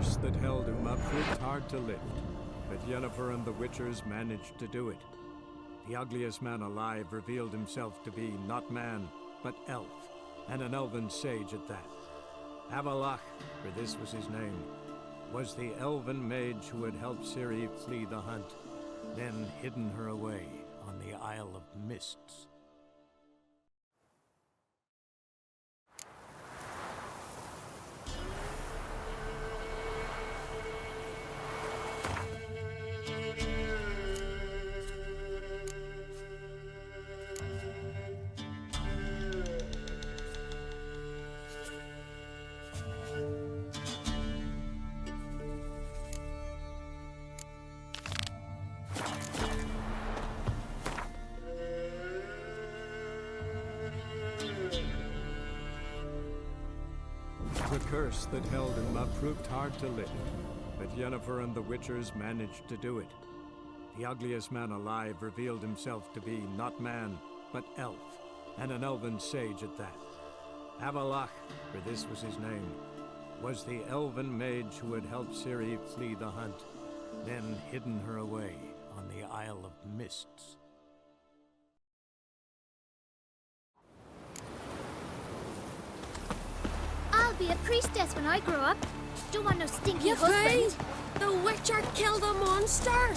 curse that held Uma proved hard to lift, but Yennefer and the Witchers managed to do it. The ugliest man alive revealed himself to be not man, but elf, and an elven sage at that. Avalach, for this was his name, was the elven mage who had helped Ciri flee the hunt, then hidden her away on the Isle of Mists. The curse that held Uma proved hard to lift, but Yennefer and the Witchers managed to do it. The ugliest man alive revealed himself to be not man, but elf, and an elven sage at that. Avalach, for this was his name, was the elven mage who had helped Ciri flee the hunt, then hidden her away on the Isle of Mists. I'll be a priestess when I grow up. Don't want no stinky husband. Afraid? The Witcher killed a monster!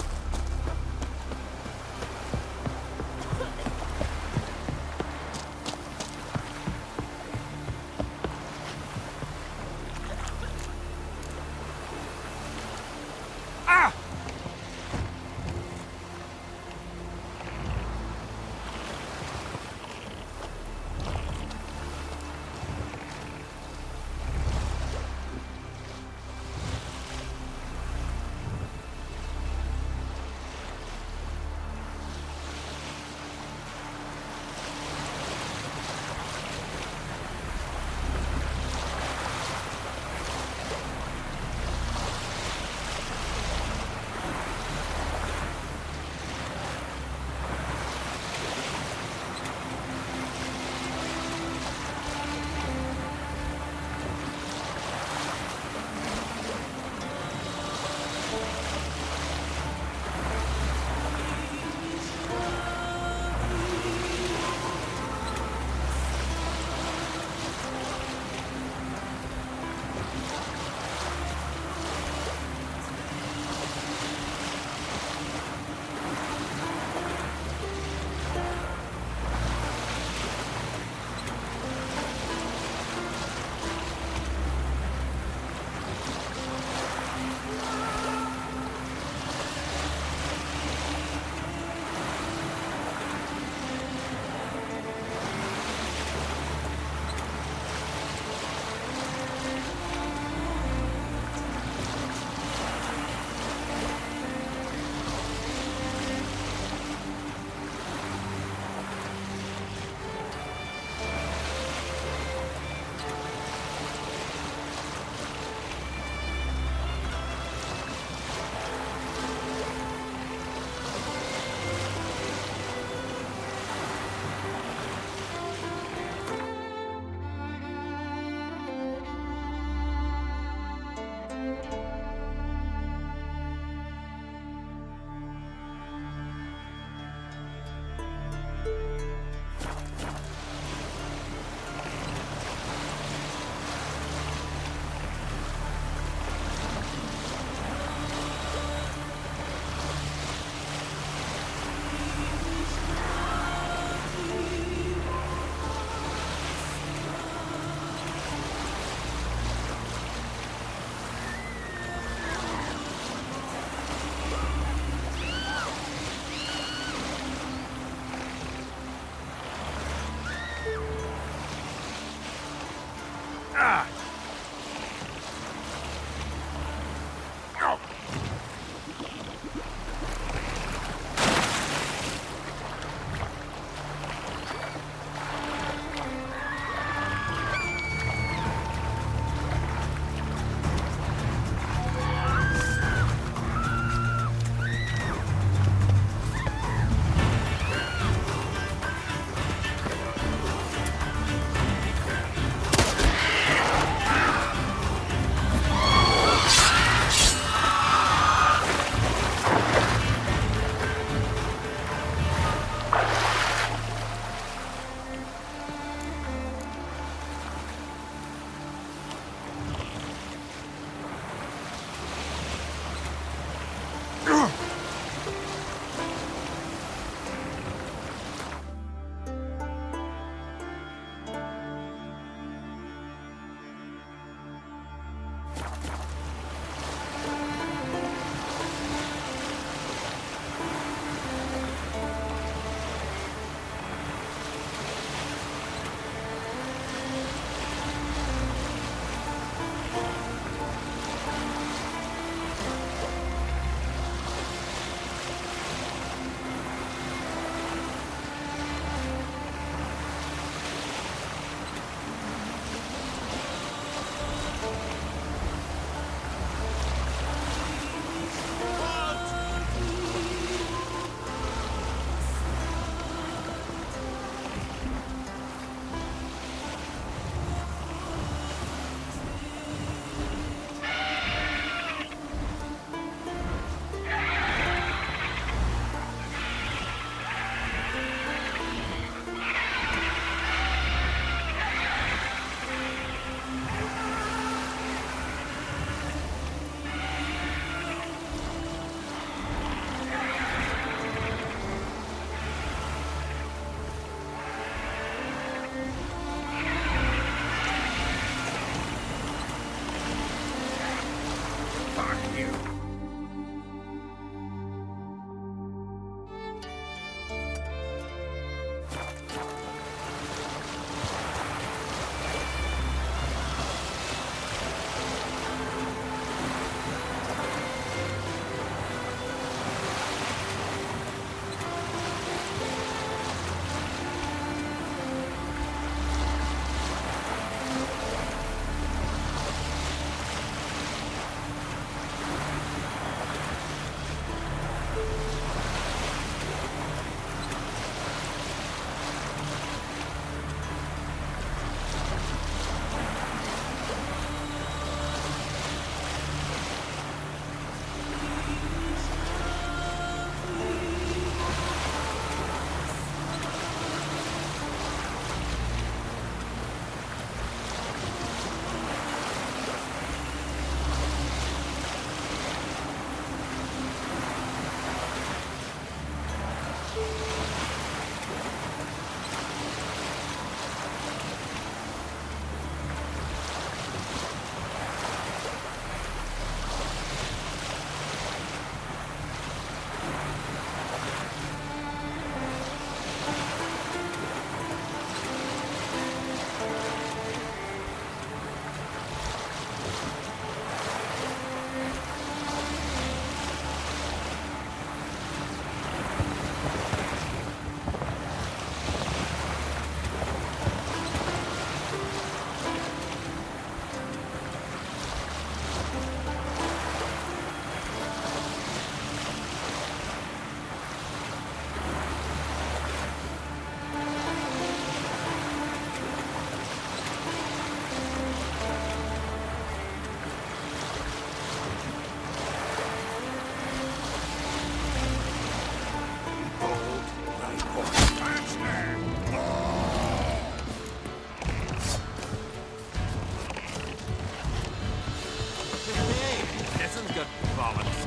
got balance.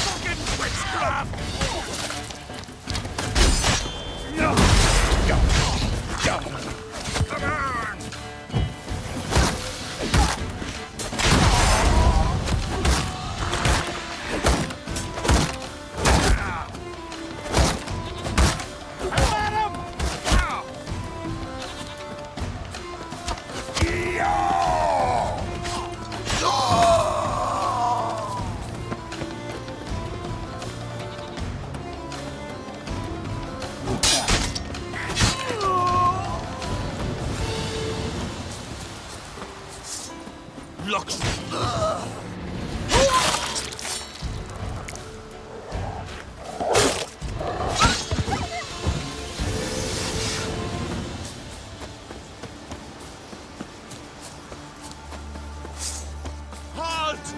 Fucking witchcraft! No! Come on! Looks. Halt!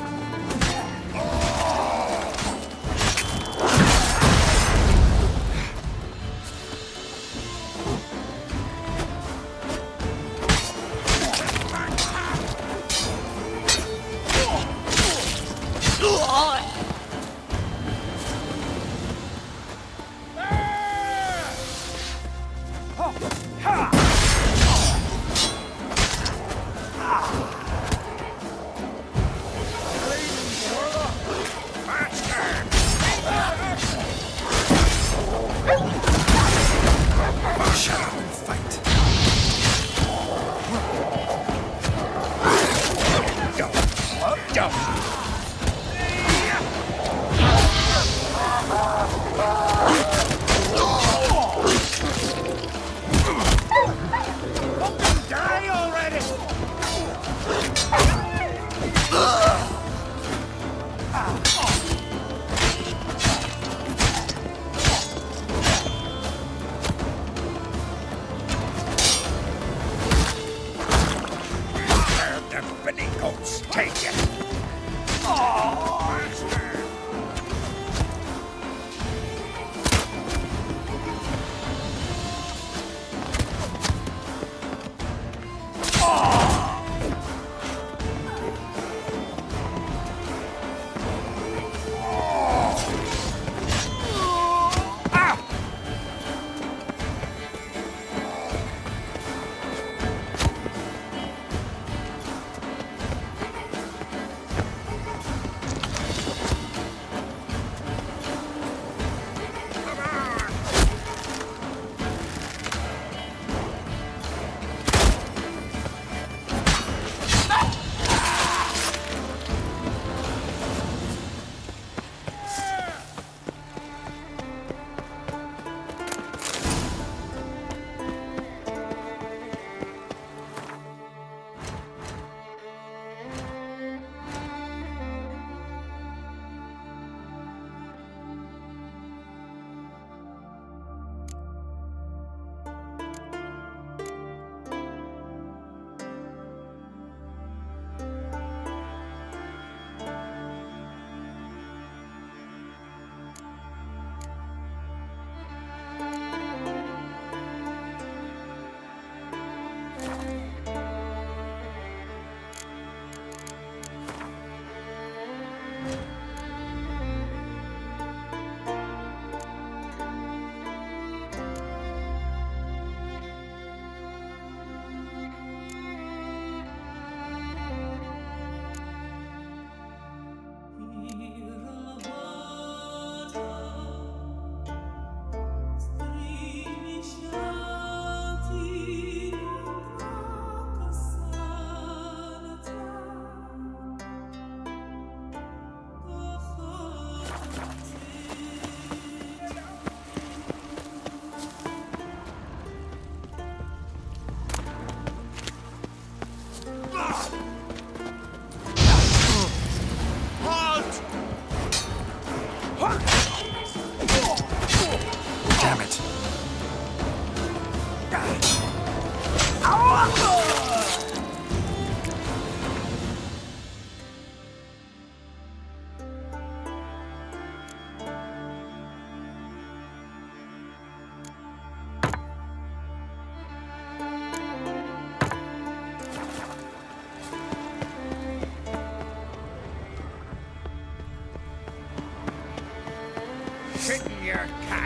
your cat.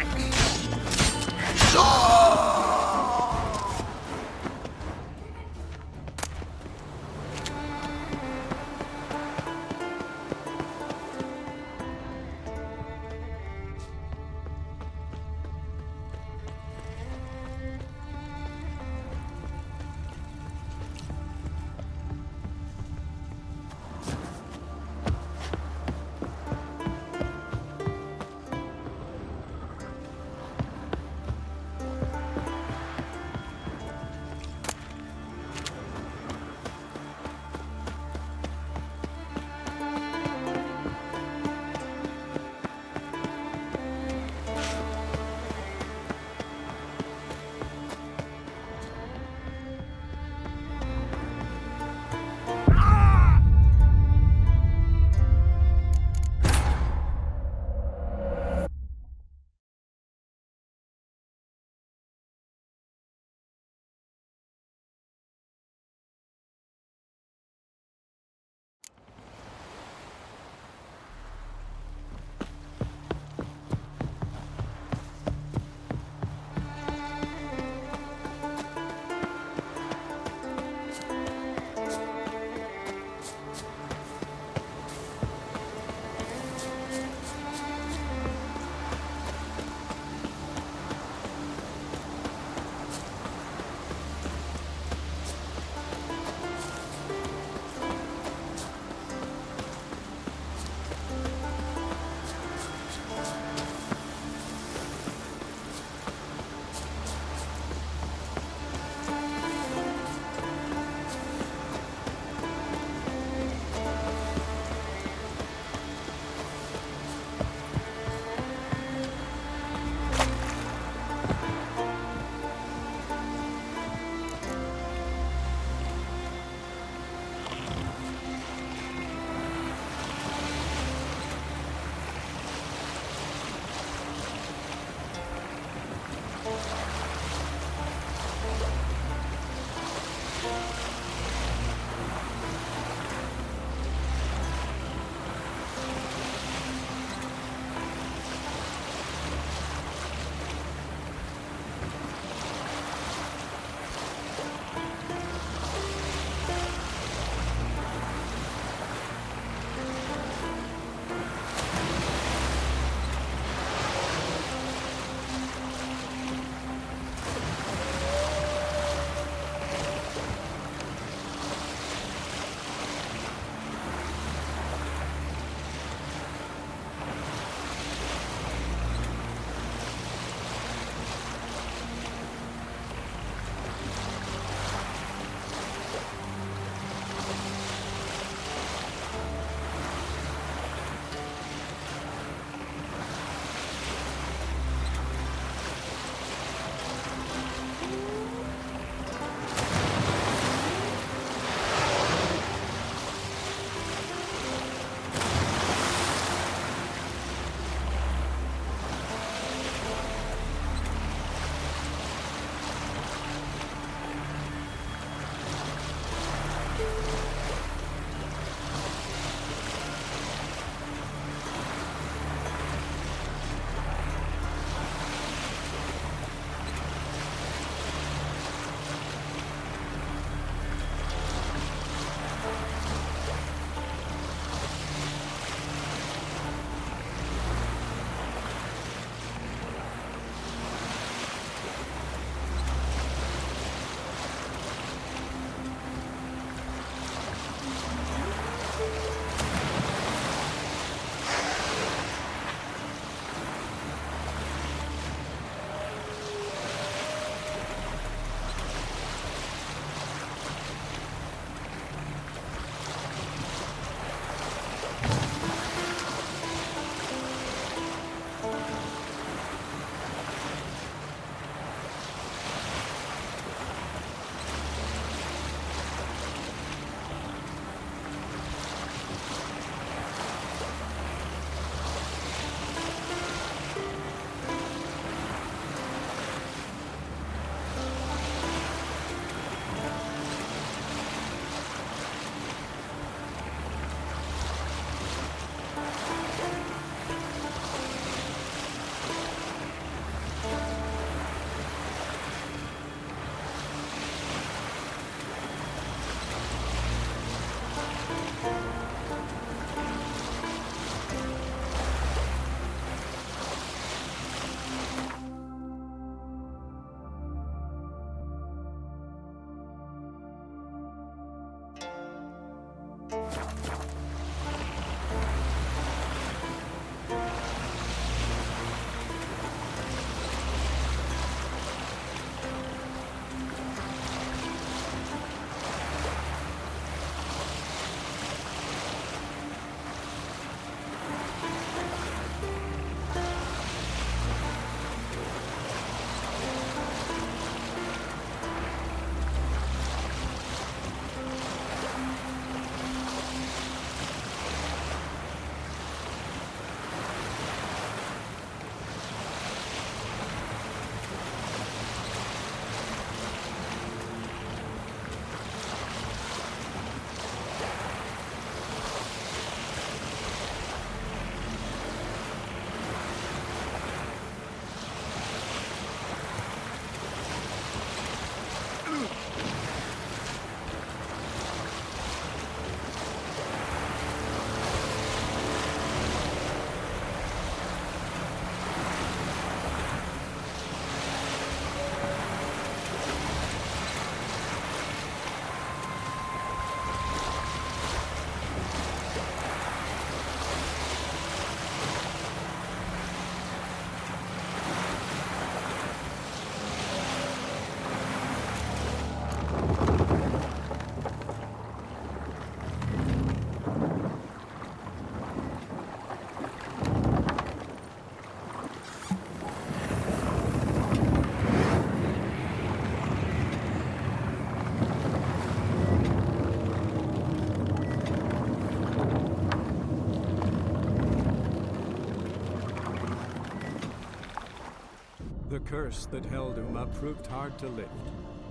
curse that held him proved hard to lift,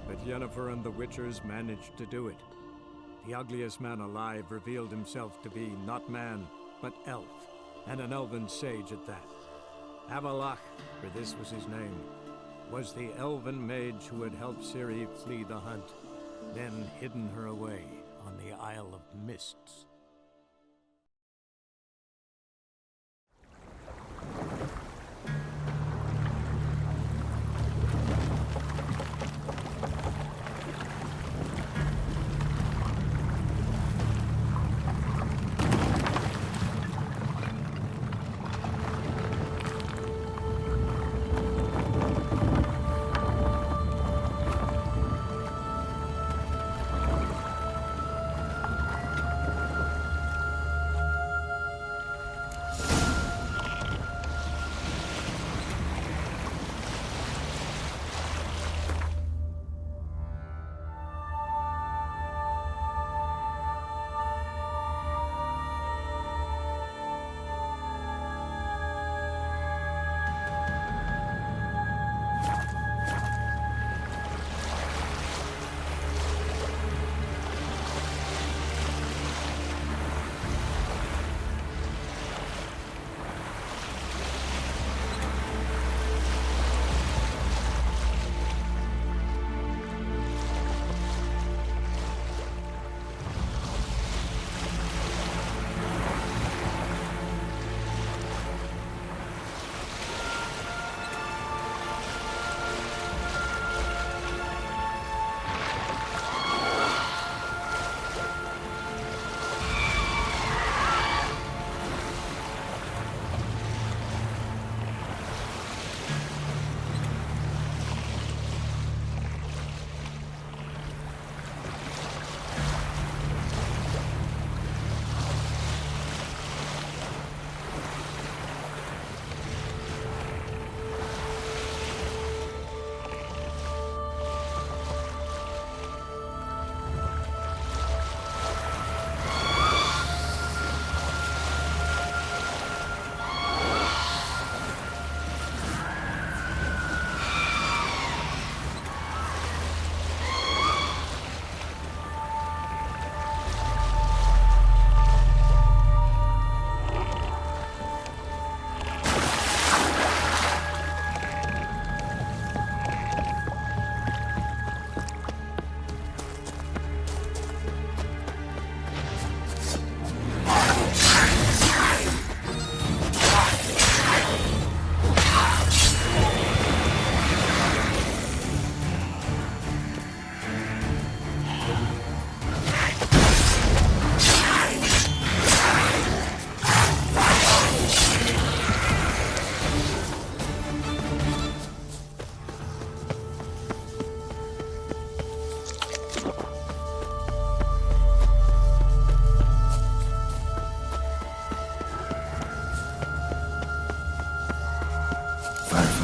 but Yennefer and the Witchers managed to do it. The ugliest man alive revealed himself to be not man, but elf, and an elven sage at that. Avalach, for this was his name, was the elven mage who had helped Ciri flee the hunt, then hidden her away on the Isle of Mists.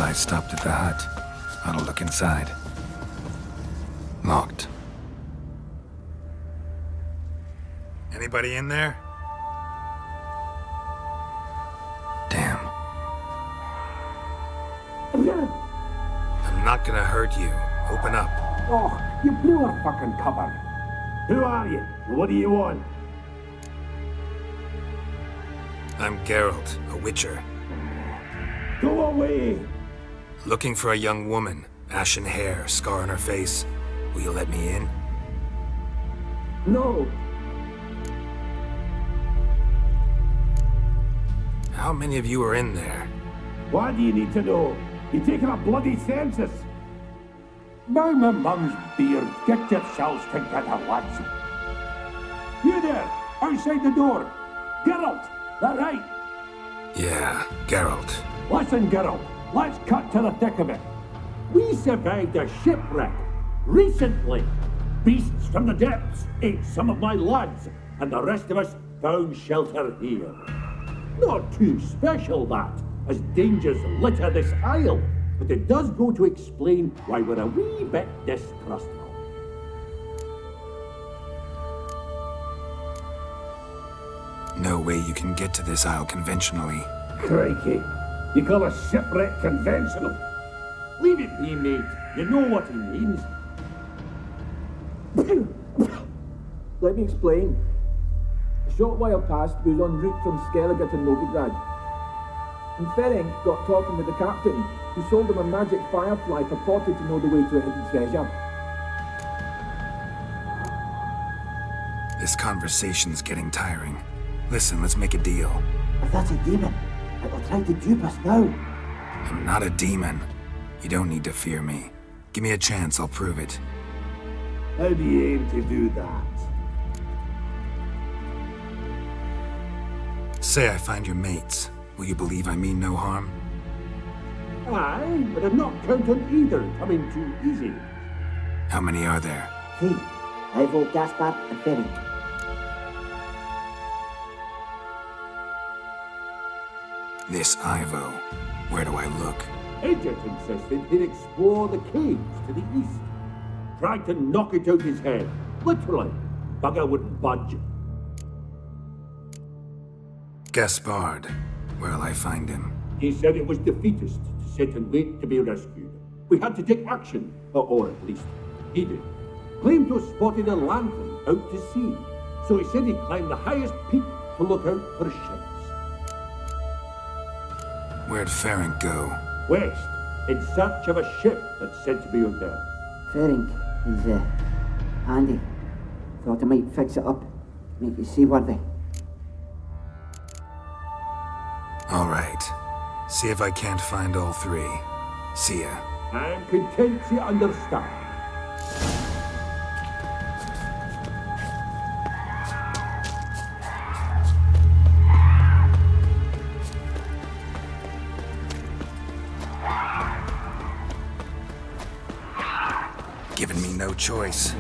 I stopped at the hut. I'll look inside. Locked. Anybody in there? Damn. I'm not gonna hurt you. Open up. Oh, you blew our fucking cover. Who are you? What do you want? I'm Geralt, a witcher. Go away! Looking for a young woman. Ashen hair, scar on her face. Will you let me in? No. How many of you are in there? Why do you need to know? You're taking a bloody census. By my mum's beard, get yourselves together, lads. You there, outside the door. Geralt, that right? Yeah, Geralt. Listen, Geralt, let's cut to the thick of it. We survived a shipwreck recently. Beasts from the depths ate some of my lads, and the rest of us found shelter here. Not too special, that, as dangers litter this isle, but it does go to explain why we're a wee bit distrustful. No way you can get to this isle conventionally. Crikey, you call a shipwreck conventional? Leave it be, mate. You know what he means. Let me explain. A short while past, we was en route from Skellige to Novigrad. And Ferenc got talking with the captain, who sold him a magic firefly purported to know the way to a hidden treasure. This conversation's getting tiring. Listen, let's make a deal. If that's a demon, it will try to dupe us now. I'm not a demon. You don't need to fear me. Give me a chance, I'll prove it. How do you aim to do that? Say I find your mates. Will you believe I mean no harm? Aye, but I'm not counting on either coming too easy. How many are there? 3. Ivo, Gaspar, and Ferenc. This Ivo. Where do I look? Agent insisted he'd explore the caves to the east. Tried to knock it out his head. Literally. Bugger wouldn't budge. Gaspard. Where'll I find him? He said it was defeatist to sit and wait to be rescued. We had to take action, or at least he did. Claimed to have spotted a lantern out to sea, so he said he'd climb the highest peak to look out for ships. Where'd Ferenc go? West, in search of a ship that's said to be out there. Ferenc is, handy. Thought I might fix it up, make it seaworthy. All right. See if I can't find all 3. See ya. I'm content to understand. Giving me no choice.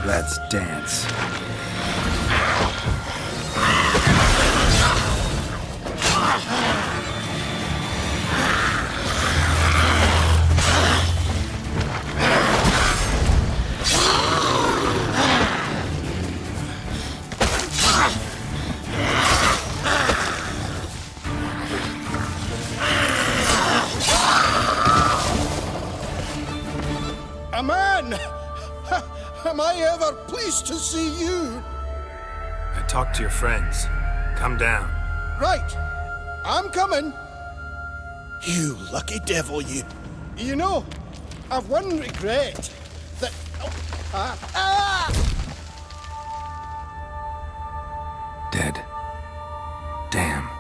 Let's dance. A man! Am I ever pleased to see you? I talked to your friends. Come down. Right. I'm coming. You lucky devil, you. You know, I've one regret. That... Dead. Damn.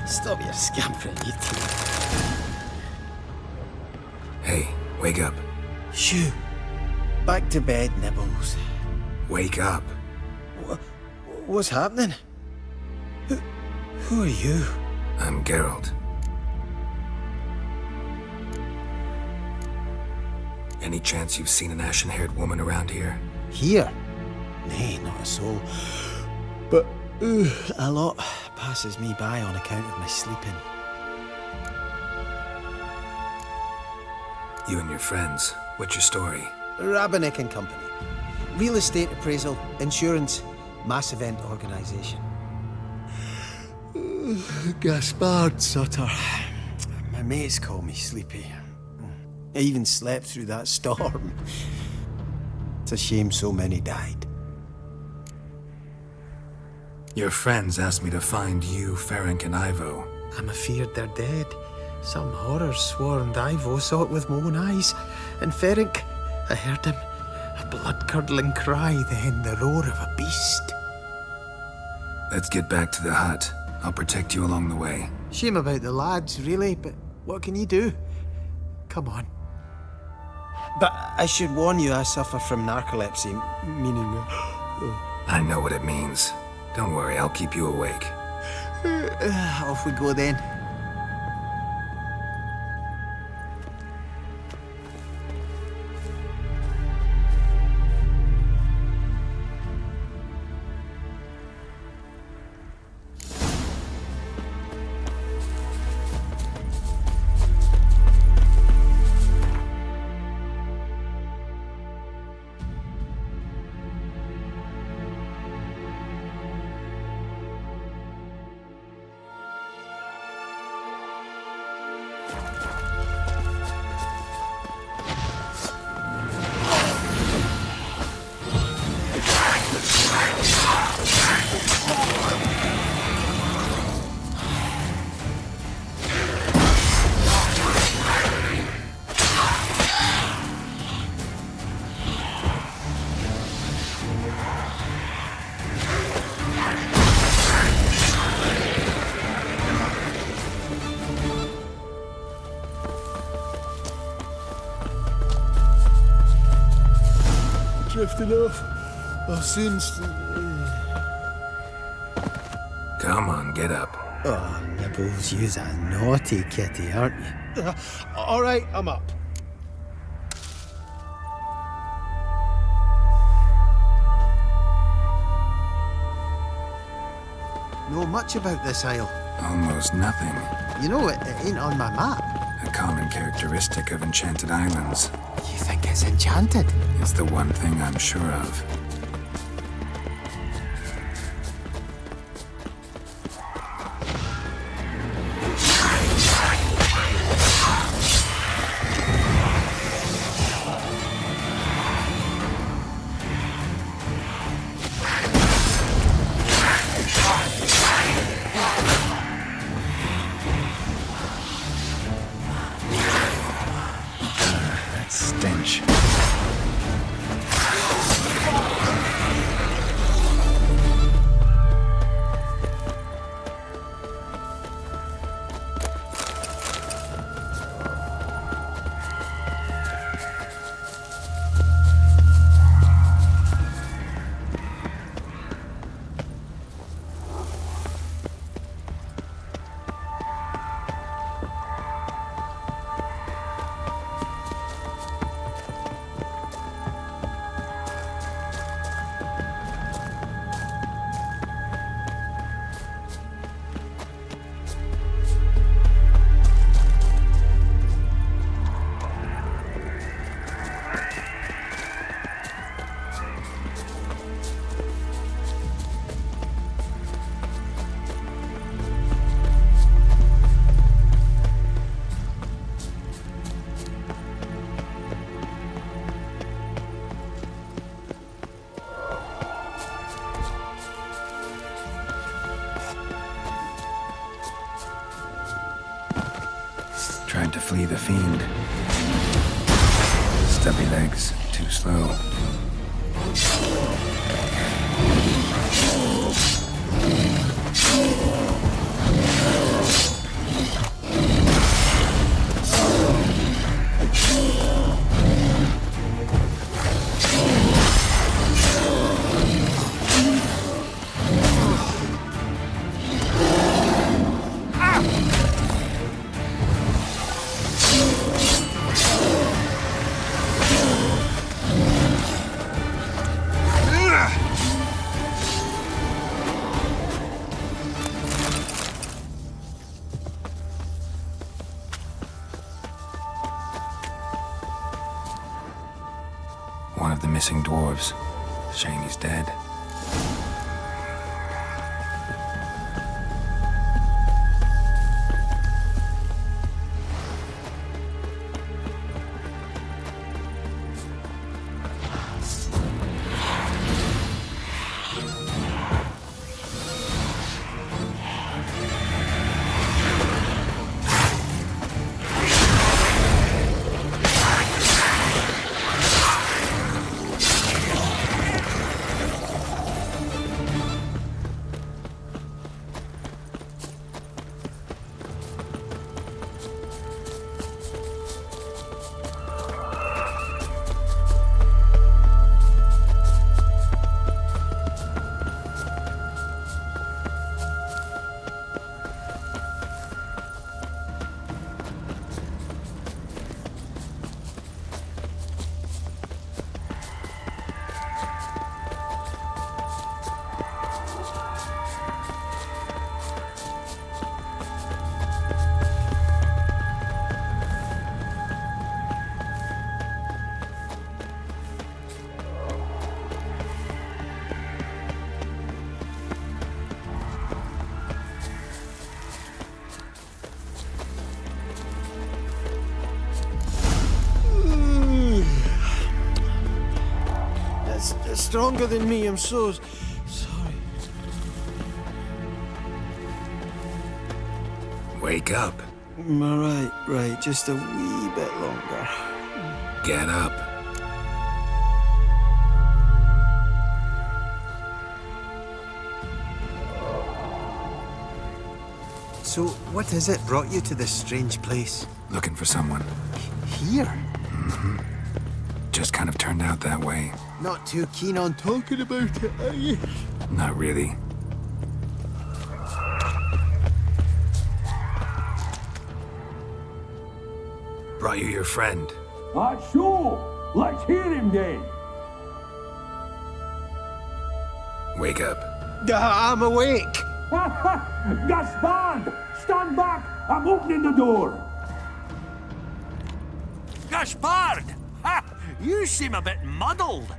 Stop your scampering, you two. Hey, wake up. Shoo. Back to bed, Nibbles. Wake up. What's happening? Who are you? I'm Geralt. Any chance you've seen an ashen-haired woman around here? Here? Nay, not a soul. But a lot passes me by on account of my sleeping. You and your friends, what's your story? Rabbinick and Company. Real estate appraisal, insurance, mass event organisation. Gaspard Sutter. My mates call me Sleepy. I even slept through that storm. It's a shame so many died. Your friends asked me to find you, Ferenc, and Ivo. I'm afeard they're dead. Some horror swarmed Ivo, saw it with my own eyes. And Ferenc, I heard him. A blood-curdling cry, then the roar of a beast. Let's get back to the hut. I'll protect you along the way. Shame about the lads, really, but what can you do? Come on. But I should warn you, I suffer from narcolepsy, meaning... I know what it means. Don't worry, I'll keep you awake. Off we go then. Drifting off. I'll soon... Come on, get up. Oh, Nibbles, you's a naughty kitty, aren't you? All right, I'm up. Know much about this isle? Almost nothing. You know, it ain't on my map. A common characteristic of enchanted islands. You think it's enchanted? It's the one thing I'm sure of. Stench. Tried to flee the fiend. Stubby legs, too slow. missing dwarves. Shame he's dead. It's stronger than me, I'm so sorry. Wake up. Right, just a wee bit longer. Get up. So, what is it brought you to this strange place? Looking for someone. Here? Just kind of turned out that way. Not too keen on talking about it, are you? Not really. Brought you your friend. That's so. Let's hear him then. Wake up. I'm awake. Gaspard! Stand back! I'm opening the door! Gaspard! Ha! You seem a bit muddled.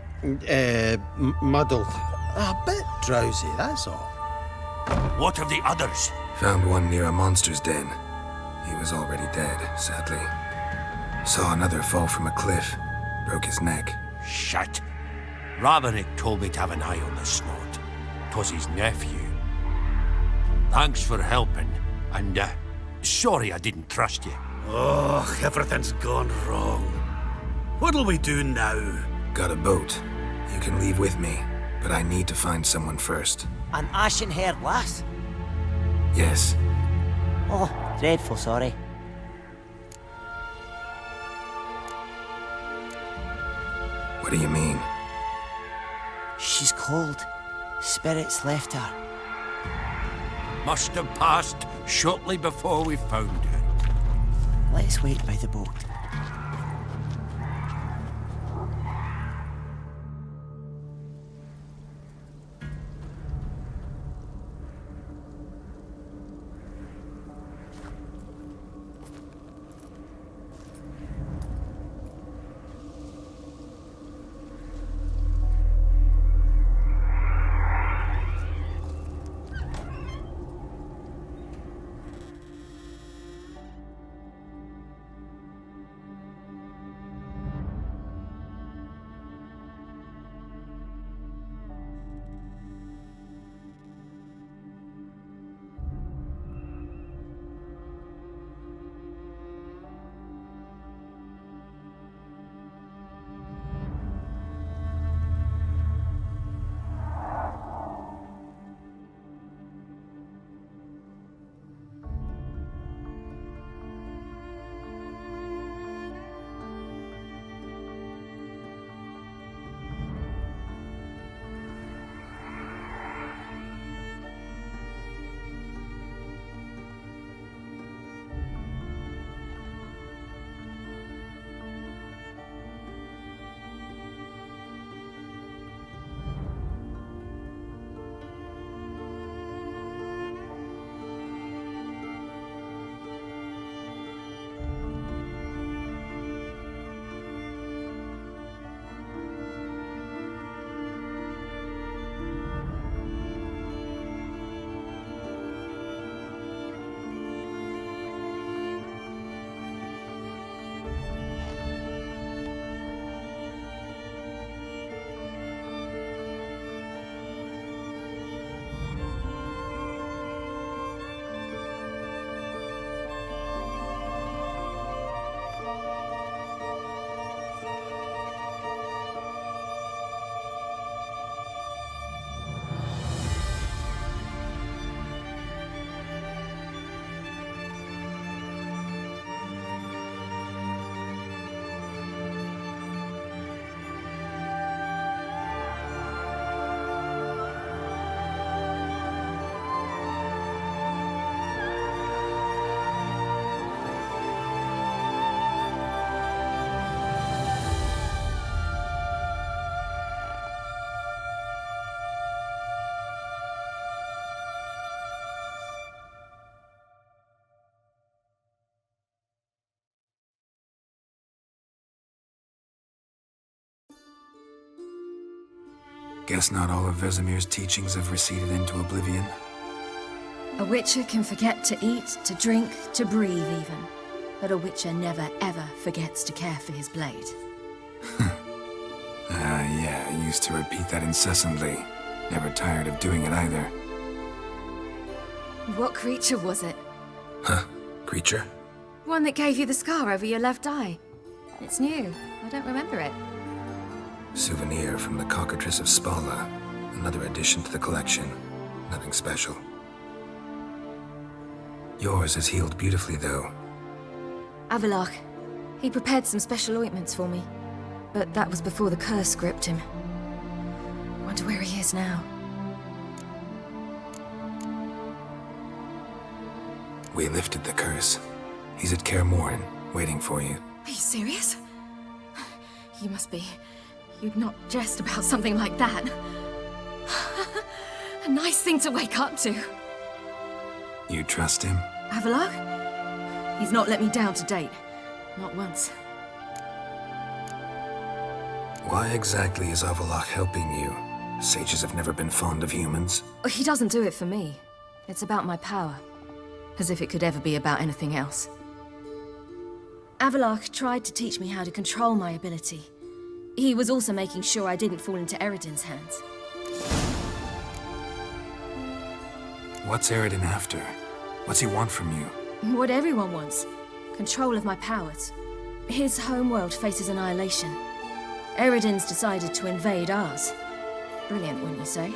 Muddled. A bit drowsy, that's all. What of the others? Found one near a monster's den. He was already dead, sadly. Saw another fall from a cliff. Broke his neck. Shit. Ravenick told me to have an eye on the snot. 'Twas his nephew. Thanks for helping, and sorry I didn't trust you. Oh, everything's gone wrong. What'll we do now? Got a boat. You can leave with me, but I need to find someone first. An ashen-haired lass? Yes. Oh, dreadful sorry. What do you mean? She's cold. Spirits left her. Must have passed shortly before we found her. Let's wait by the boat. Guess not all of Vesemir's teachings have receded into oblivion. A witcher can forget to eat, to drink, to breathe even. But a witcher never ever forgets to care for his blade. Yeah, I used to repeat that incessantly. Never tired of doing it either. What creature was it? Huh? Creature? One that gave you the scar over your left eye. It's new. I don't remember it. Souvenir from the Cockatrice of Spala. Another addition to the collection. Nothing special. Yours has healed beautifully, though. Avalach. He prepared some special ointments for me. But that was before the curse gripped him. Wonder where he is now. We lifted the curse. He's at Kaer Morhen, waiting for you. Are you serious? You must be. You'd not jest about something like that. A nice thing to wake up to. You trust him? Avalach? He's not let me down to date. Not once. Why exactly is Avalach helping you? Sages have never been fond of humans. He doesn't do it for me. It's about my power. As if it could ever be about anything else. Avalach tried to teach me how to control my ability. He was also making sure I didn't fall into Eredin's hands. What's Eredin after? What's he want from you? What everyone wants. Control of my powers. His homeworld faces annihilation. Eredin's decided to invade ours. Brilliant, wouldn't you say?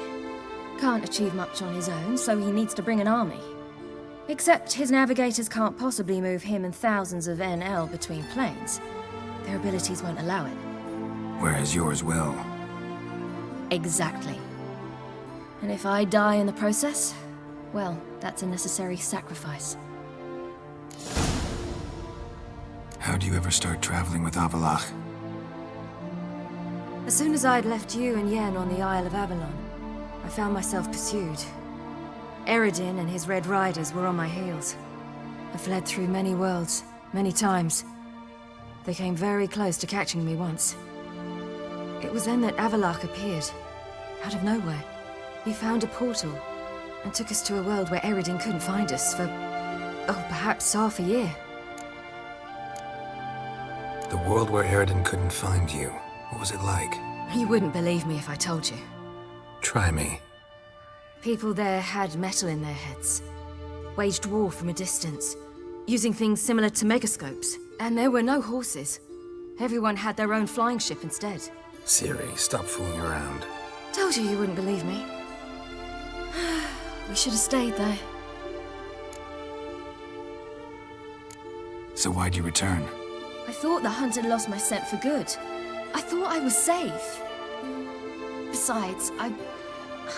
Can't achieve much on his own, so he needs to bring an army. Except his navigators can't possibly move him and thousands of NL between planes. Their abilities won't allow it. Whereas yours will. Exactly. And if I die in the process, well, that's a necessary sacrifice. How'd you ever start traveling with Avalach? As soon as I'd left you and Yen on the Isle of Avalon, I found myself pursued. Eredin and his Red Riders were on my heels. I fled through many worlds, many times. They came very close to catching me once. It was then that Avalach appeared, out of nowhere. He found a portal, and took us to a world where Eredin couldn't find us for, perhaps half a year. The world where Eredin couldn't find you, what was it like? You wouldn't believe me if I told you. Try me. People there had metal in their heads, waged war from a distance, using things similar to megascopes. And there were no horses. Everyone had their own flying ship instead. Ciri, stop fooling around. Told you wouldn't believe me. We should have stayed there. So why'd you return? I thought the hunt had lost my scent for good. I thought I was safe. Besides, I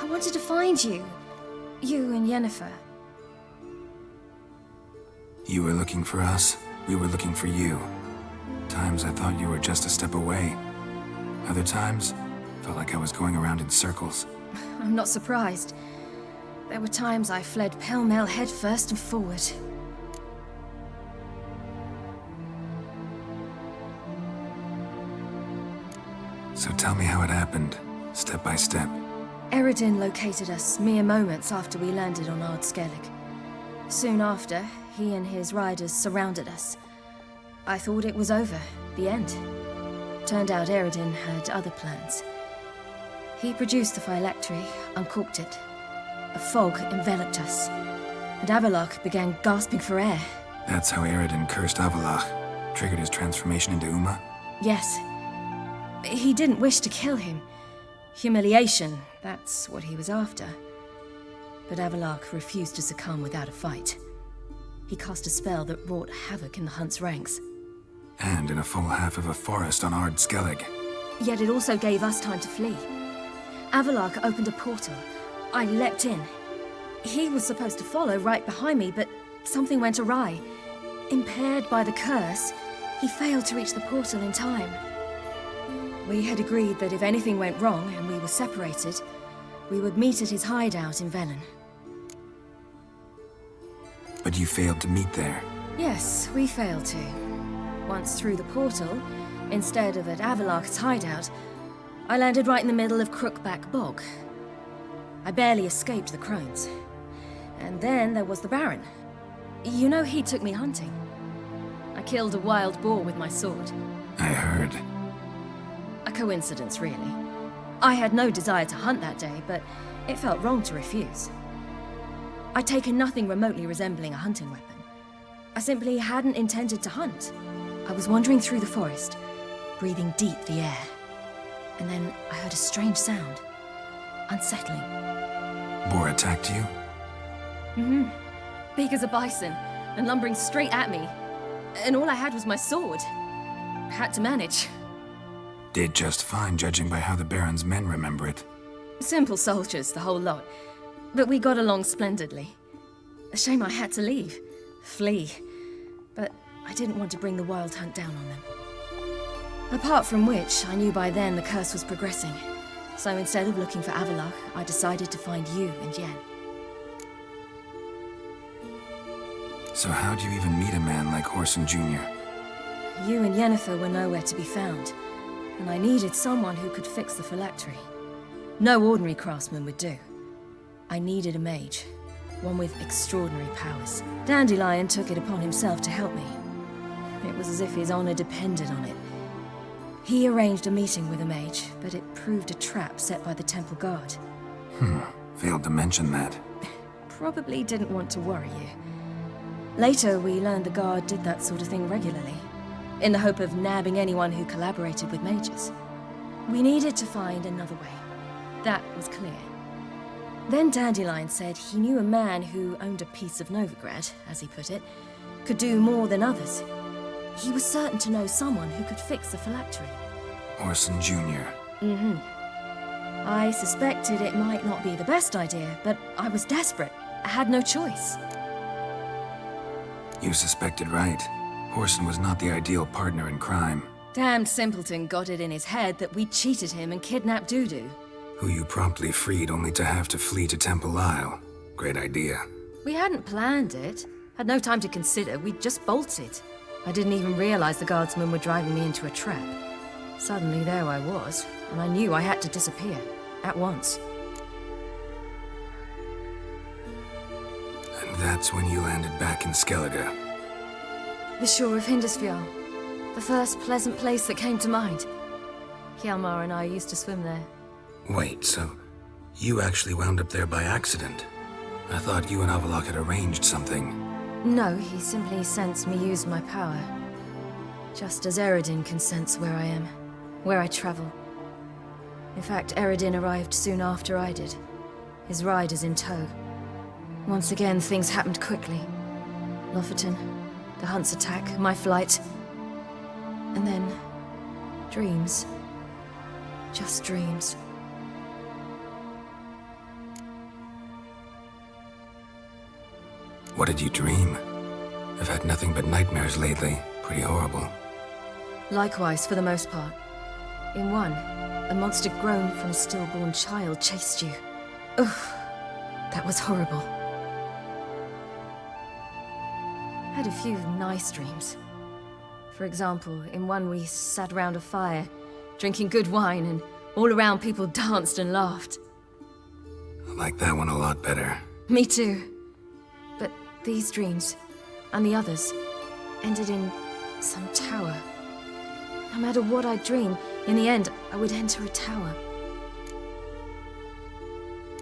wanted to find you. You and Yennefer. You were looking for us, we were looking for you. Times I thought you were just a step away. Other times, felt like I was going around in circles. I'm not surprised. There were times I fled pell-mell headfirst and forward. So tell me how it happened, step by step. Eredin located us mere moments after we landed on Ard Skellig. Soon after, he and his riders surrounded us. I thought it was over, the end. Turned out Eredin had other plans. He produced the phylactery, uncorked it. A fog enveloped us, and Avalach began gasping for air. That's how Eredin cursed Avalach, triggered his transformation into Uma? Yes. He didn't wish to kill him. Humiliation, that's what he was after. But Avalach refused to succumb without a fight. He cast a spell that wrought havoc in the hunt's ranks. And in a full half of a forest on Ard Skellig. Yet it also gave us time to flee. Avalach opened a portal. I leapt in. He was supposed to follow right behind me, but something went awry. Impaired by the curse, he failed to reach the portal in time. We had agreed that if anything went wrong and we were separated, we would meet at his hideout in Velen. But you failed to meet there. Yes, we failed to. Once through the portal, instead of at Avalach's hideout, I landed right in the middle of Crookback Bog. I barely escaped the crones. And then there was the Baron. You know, he took me hunting. I killed a wild boar with my sword. I heard. A coincidence, really. I had no desire to hunt that day, but it felt wrong to refuse. I'd taken nothing remotely resembling a hunting weapon. I simply hadn't intended to hunt. I was wandering through the forest, breathing deep the air. And then I heard a strange sound. Unsettling. Boar attacked you? Mm-hmm. Big as a bison, and lumbering straight at me. And all I had was my sword. Had to manage. Did just fine, judging by how the Baron's men remember it. Simple soldiers, the whole lot. But we got along splendidly. A shame I had to leave. Flee. But I didn't want to bring the wild hunt down on them. Apart from which, I knew by then the curse was progressing. So instead of looking for Avallac'h, I decided to find you and Yen. So how'd you even meet a man like Whoreson Jr.? You and Yennefer were nowhere to be found, and I needed someone who could fix the phylactery. No ordinary craftsman would do. I needed a mage, one with extraordinary powers. Dandelion took it upon himself to help me. It was as if his honor depended on it. He arranged a meeting with a mage, but it proved a trap set by the temple guard. Failed to mention that. Probably didn't want to worry you. Later, we learned the guard did that sort of thing regularly, in the hope of nabbing anyone who collaborated with mages. We needed to find another way. That was clear. Then Dandelion said he knew a man who owned a piece of Novigrad, as he put it, could do more than others. He was certain to know someone who could fix the phylactery. Whoreson Jr. Mm-hmm. I suspected it might not be the best idea, but I was desperate. I had no choice. You suspected right. Whoreson was not the ideal partner in crime. Damned simpleton got it in his head that we'd cheated him and kidnapped Dudu. Who you promptly freed only to have to flee to Temple Isle. Great idea. We hadn't planned it. Had no time to consider, we'd just bolted. I didn't even realize the guardsmen were driving me into a trap. Suddenly there I was, and I knew I had to disappear. At once. And that's when you landed back in Skellige. The shore of Hindisfjall. The first pleasant place that came to mind. Hjalmar and I used to swim there. Wait, so you actually wound up there by accident? I thought you and Avallac'h had arranged something. No, he simply sensed me use my power. Just as Eredin can sense where I am, where I travel. In fact, Eredin arrived soon after I did. His riders in tow. Once again, things happened quickly. Lofoten, the hunt's attack, my flight. And then, dreams. Just dreams. What did you dream? I've had nothing but nightmares lately. Pretty horrible. Likewise, for the most part. In one, a monster grown from a stillborn child chased you. Ugh, that was horrible. Had a few nice dreams. For example, in one we sat around a fire, drinking good wine, and all around people danced and laughed. I like that one a lot better. Me too. But these dreams, and the others, ended in some tower. No matter what I dream, in the end, I would enter a tower.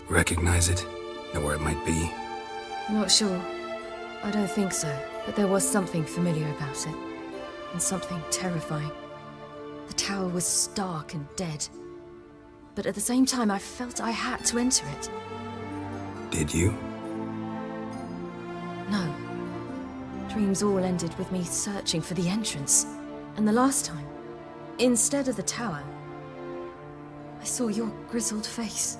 Recognize it? Know where it might be? Not sure. I don't think so, but there was something familiar about it. And something terrifying. The tower was stark and dead. But at the same time, I felt I had to enter it. Did you? No. Dreams all ended with me searching for the entrance. And the last time, instead of the tower, I saw your grizzled face.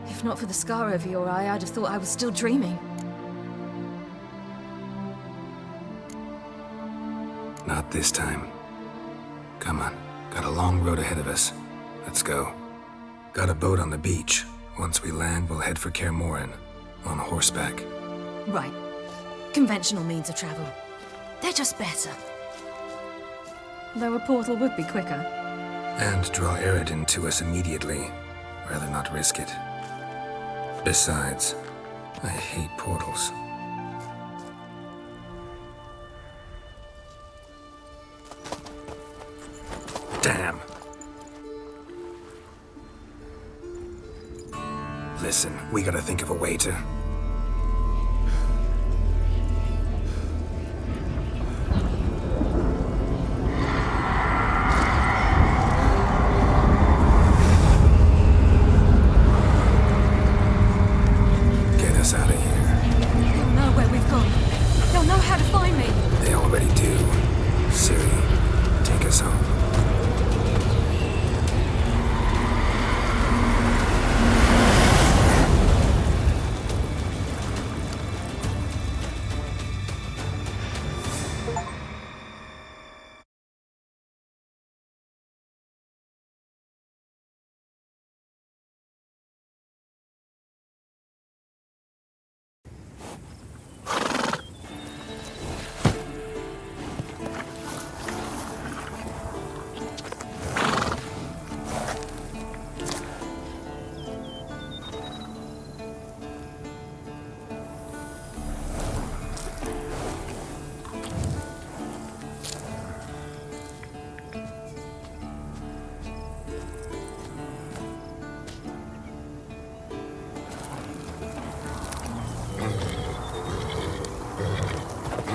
If not for the scar over your eye, I'd have thought I was still dreaming. Not this time. Come on. Got a long road ahead of us. Let's go. Got a boat on the beach. Once we land, we'll head for Kaer Morhen. On horseback. Right. Conventional means of travel. They're just better. Though a portal would be quicker. And draw Eredin to us immediately. Rather not risk it. Besides, I hate portals. Damn. Listen, we gotta think of a way to... Get us out of here. They'll know where we've gone. They'll know how to find me. They already do. Ciri, take us home.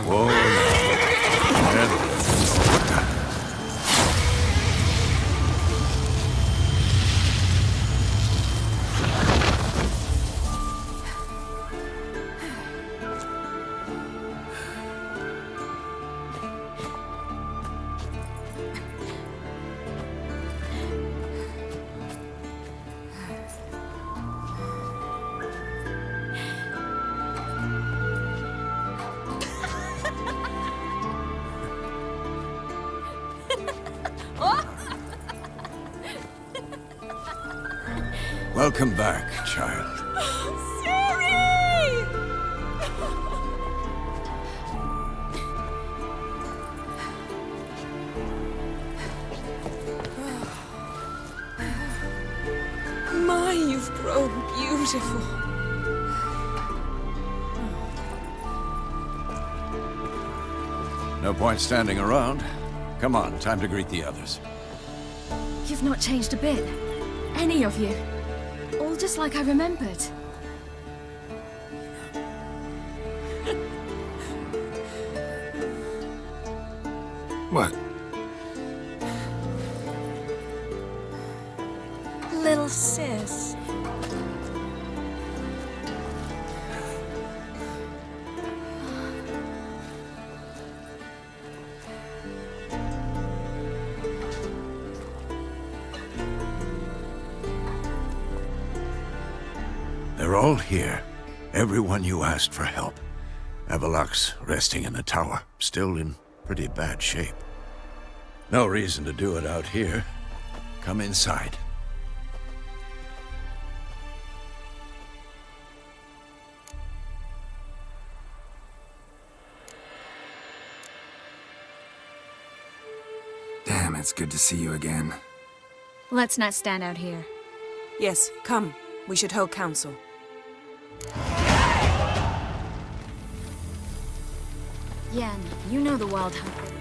Whoa, now. What the? Welcome back, child. Ciri! My, you've grown beautiful. No point standing around. Come on, time to greet the others. You've not changed a bit. Any of you. All just like I remembered. What? Little sis. They're all here. Everyone you asked for help. Avalok's resting in the tower, still in pretty bad shape. No reason to do it out here. Come inside. Damn, it's good to see you again. Let's not stand out here. Yes, come. We should hold council. Yen, you know the Wild Hunt.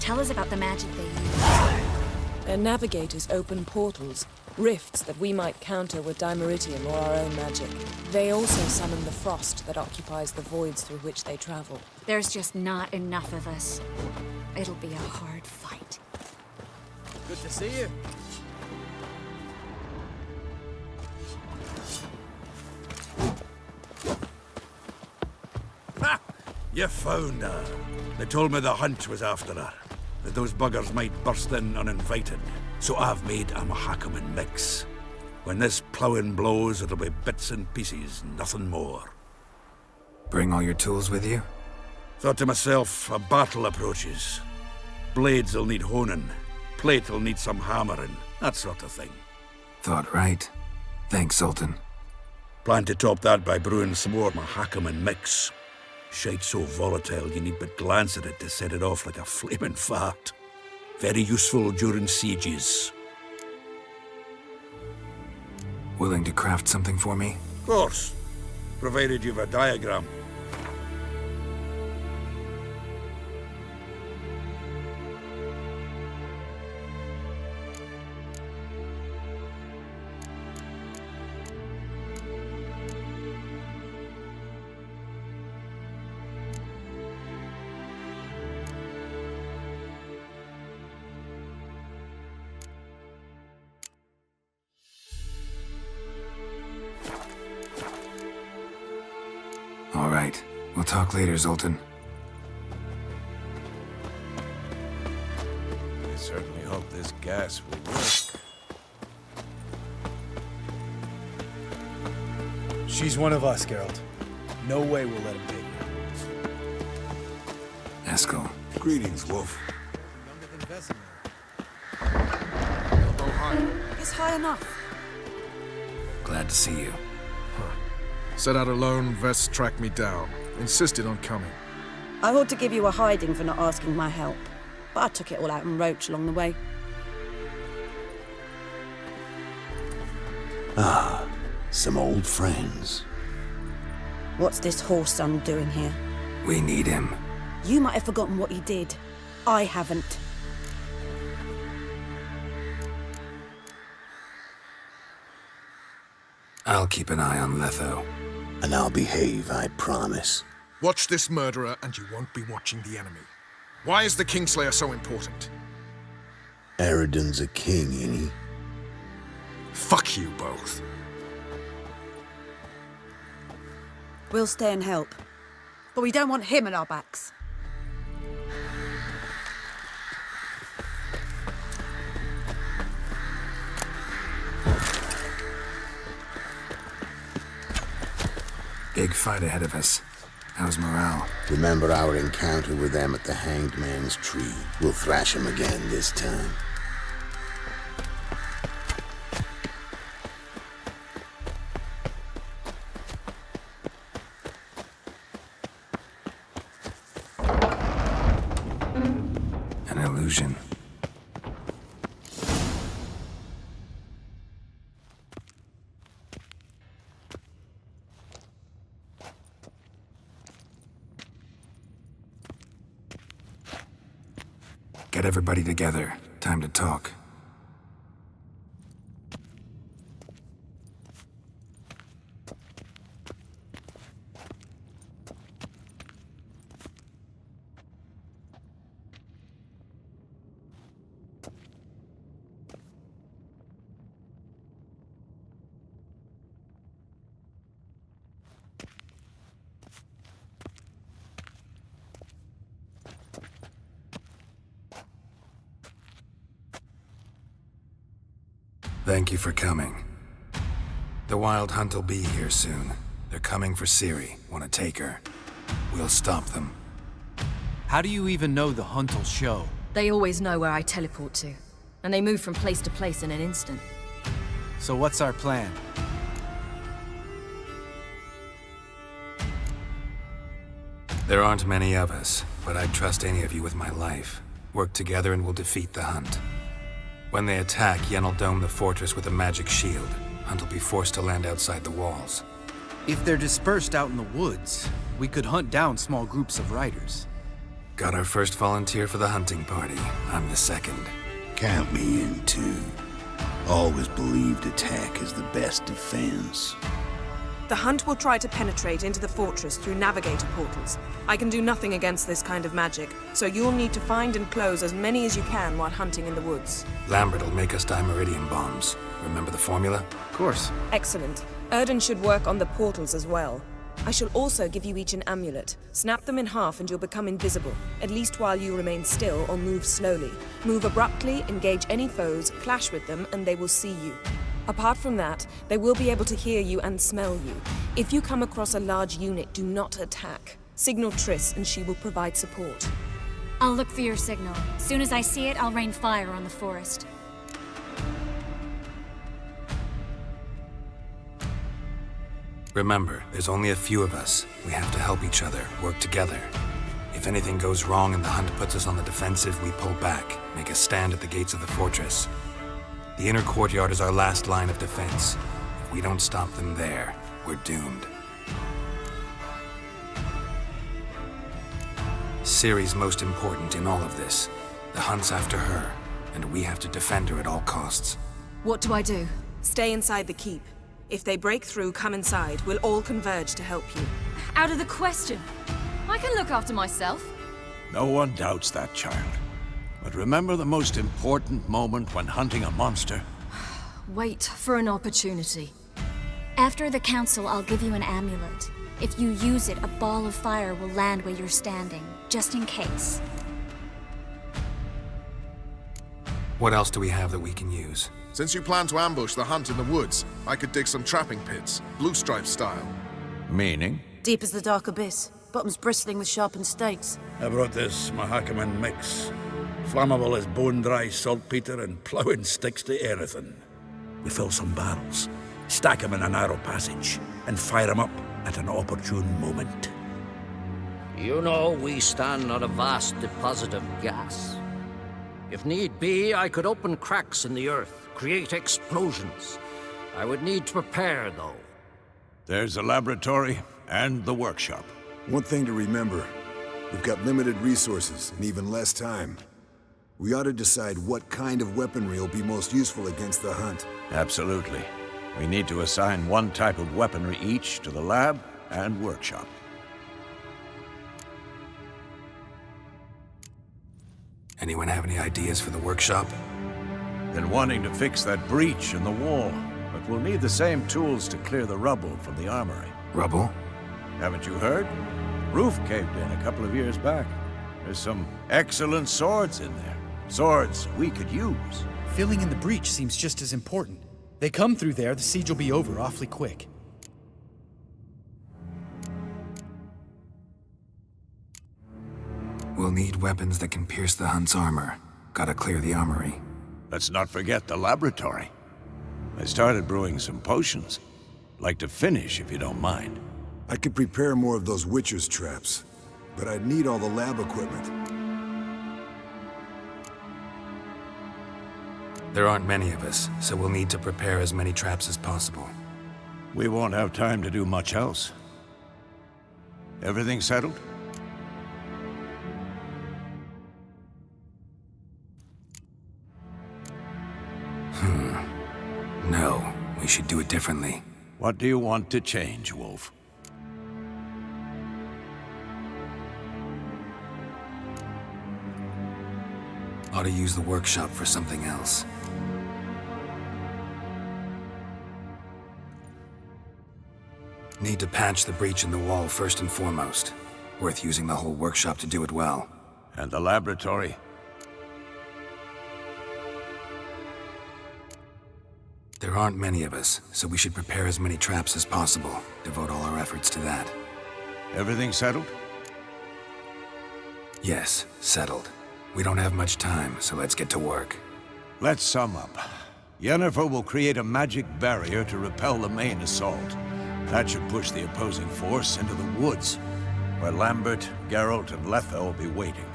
Tell us about the magic they use. Their navigators open portals, rifts that we might counter with dimeritium or our own magic. They also summon the frost that occupies the voids through which they travel. There's just not enough of us. It'll be a hard fight. Good to see you. Ha! You found her. They told me the hunt was after her, that those buggers might burst in uninvited. So I've made a Mahakaman mix. When this ploughing blows, it'll be bits and pieces, nothing more. Bring all your tools with you? Thought to myself, a battle approaches. Blades will need honing, plate will need some hammering, that sort of thing. Thought right. Thanks, Sultan. Plan to top that by brewing some more Mahakaman mix. Shite so volatile you need but glance at it to set it off like a flaming fart. Very useful during sieges. Willing to craft something for me? Of course, provided you've a diagram. All right. We'll talk later, Zoltan. I certainly hope this gas will work. She's one of us, Geralt. No way we'll let him take her. Eskel. Greetings, Wolf. It's high enough. Glad to see you. Set out alone, Vest tracked me down. Insisted on coming. I ought to give you a hiding for not asking my help, but I took it all out in Roach along the way. Ah, some old friends. What's this horse son doing here? We need him. You might have forgotten what he did. I haven't. I'll keep an eye on Letho. And I'll behave, I promise. Watch this murderer and you won't be watching the enemy. Why is the Kingslayer so important? Eridan's a king, ain't he? Fuck you both. We'll stay and help, but we don't want him at our backs. Big fight ahead of us. How's morale? Remember our encounter with them at the Hanged Man's Tree. We'll thrash him again this time. An illusion. Get everybody together. Time to talk. Thank you for coming. The Wild Hunt will be here soon. They're coming for Ciri. Want to take her. We'll stop them. How do you even know the Hunt will show? They always know where I teleport to, and they move from place to place in an instant. So what's our plan? There aren't many of us, but I'd trust any of you with my life. Work together and we'll defeat the Hunt. When they attack, Yen'll dome the fortress with a magic shield. Hunt will be forced to land outside the walls. If they're dispersed out in the woods, we could hunt down small groups of riders. Got our first volunteer for the hunting party. I'm the second. Count me in too. Always believed attack is the best defense. The hunt will try to penetrate into the fortress through navigator portals. I can do nothing against this kind of magic, so you'll need to find and close as many as you can while hunting in the woods. Lambert will make us dimeridium bombs. Remember the formula? Of course. Excellent. Erden should work on the portals as well. I shall also give you each an amulet. Snap them in half and you'll become invisible, at least while you remain still or move slowly. Move abruptly, engage any foes, clash with them, and they will see you. Apart from that, they will be able to hear you and smell you. If you come across a large unit, do not attack. Signal Triss and she will provide support. I'll look for your signal. Soon as I see it, I'll rain fire on the forest. Remember, there's only a few of us. We have to help each other, work together. If anything goes wrong and the hunt puts us on the defensive, we pull back, make a stand at the gates of the fortress. The inner courtyard is our last line of defense. If we don't stop them there, we're doomed. Ciri's most important in all of this. The hunt's after her, and we have to defend her at all costs. What do I do? Stay inside the keep. If they break through, come inside. We'll all converge to help you. Out of the question. I can look after myself. No one doubts that, child. But remember the most important moment when hunting a monster? Wait for an opportunity. After the council, I'll give you an amulet. If you use it, a ball of fire will land where you're standing, just in case. What else do we have that we can use? Since you plan to ambush the hunt in the woods, I could dig some trapping pits, blue stripe style. Meaning? Deep as the dark abyss, bottoms bristling with sharpened stakes. I brought this Mahakaman mix. Flammable as bone-dry saltpeter and ploughing sticks to anything. We fill some barrels, stack them in a narrow passage, and fire them up at an opportune moment. You know, we stand on a vast deposit of gas. If need be, I could open cracks in the earth, create explosions. I would need to prepare, though. There's a laboratory and the workshop. One thing to remember, we've got limited resources and even less time. We ought to decide what kind of weaponry will be most useful against the hunt. Absolutely. We need to assign one type of weaponry each to the lab and workshop. Anyone have any ideas for the workshop? Been wanting to fix that breach in the wall, but we'll need the same tools to clear the rubble from the armory. Rubble? Haven't you heard? Roof caved in a couple of years back. There's some excellent swords in there. Swords we could use. Filling in the breach seems just as important. They come through there, the siege will be over awfully quick. We'll need weapons that can pierce the hunt's armor. Gotta clear the armory. Let's not forget the laboratory. I started brewing some potions. Like to finish, if you don't mind. I could prepare more of those Witcher's traps, but I'd need all the lab equipment. There aren't many of us, so we'll need to prepare as many traps as possible. We won't have time to do much else. Everything settled? No, we should do it differently. What do you want to change, Wolf? Ought to use the workshop for something else. Need to patch the breach in the wall first and foremost. Worth using the whole workshop to do it well. And the laboratory? There aren't many of us, so we should prepare as many traps as possible. Devote all our efforts to that. Everything settled? Yes, settled. We don't have much time, so let's get to work. Let's sum up. Yennefer will create a magic barrier to repel the main assault. That should push the opposing force into the woods, where Lambert, Geralt, and Letha will be waiting.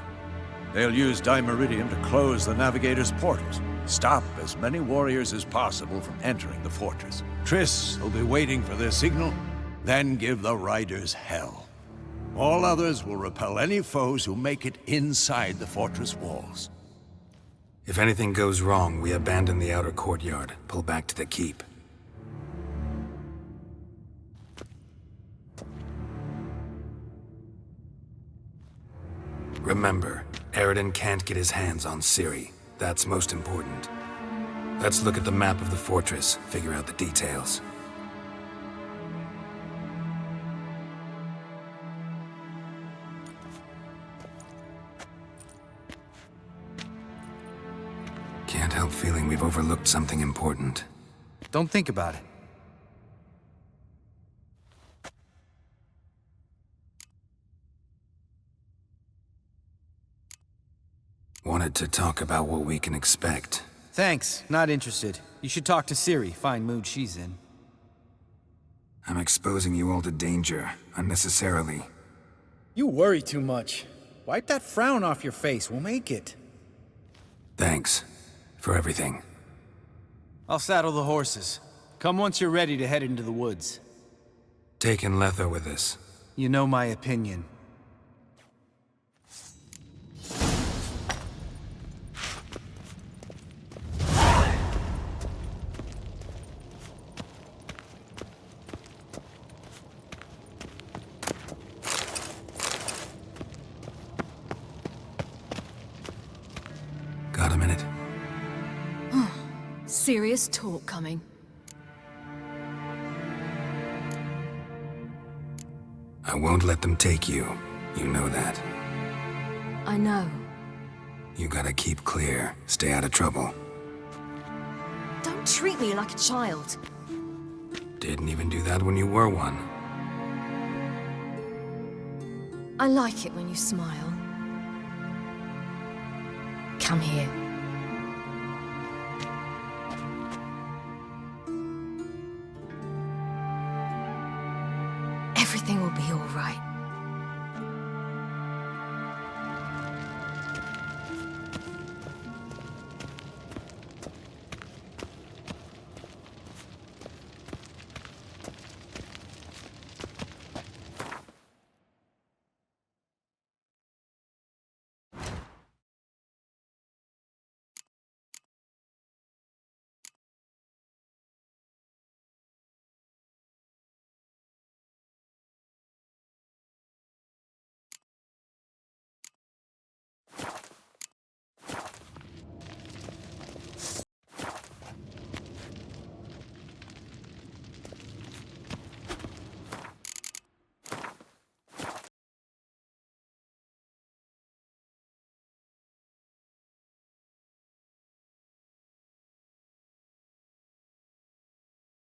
They'll use dimeridium to close the navigator's portals, stop as many warriors as possible from entering the fortress. Triss will be waiting for their signal, then give the riders hell. All others will repel any foes who make it inside the fortress walls. If anything goes wrong, we abandon the outer courtyard, pull back to the keep. Remember, Eredin can't get his hands on Ciri. That's most important. Let's look at the map of the fortress, figure out the details. Can't help feeling we've overlooked something important. Don't think about it. Wanted to talk about what we can expect. Thanks, not interested. You should talk to Ciri, fine mood she's in. I'm exposing you all to danger, unnecessarily. You worry too much. Wipe that frown off your face, we'll make it. Thanks. For everything. I'll saddle the horses. Come once you're ready to head into the woods. Taking Letho with us. You know my opinion. Got a minute? Serious talk coming. I won't let them take you. You know that. I know. You gotta keep clear. Stay out of trouble. Don't treat me like a child. Didn't even do that when you were one. I like it when you smile. Come here. Everything will be all right.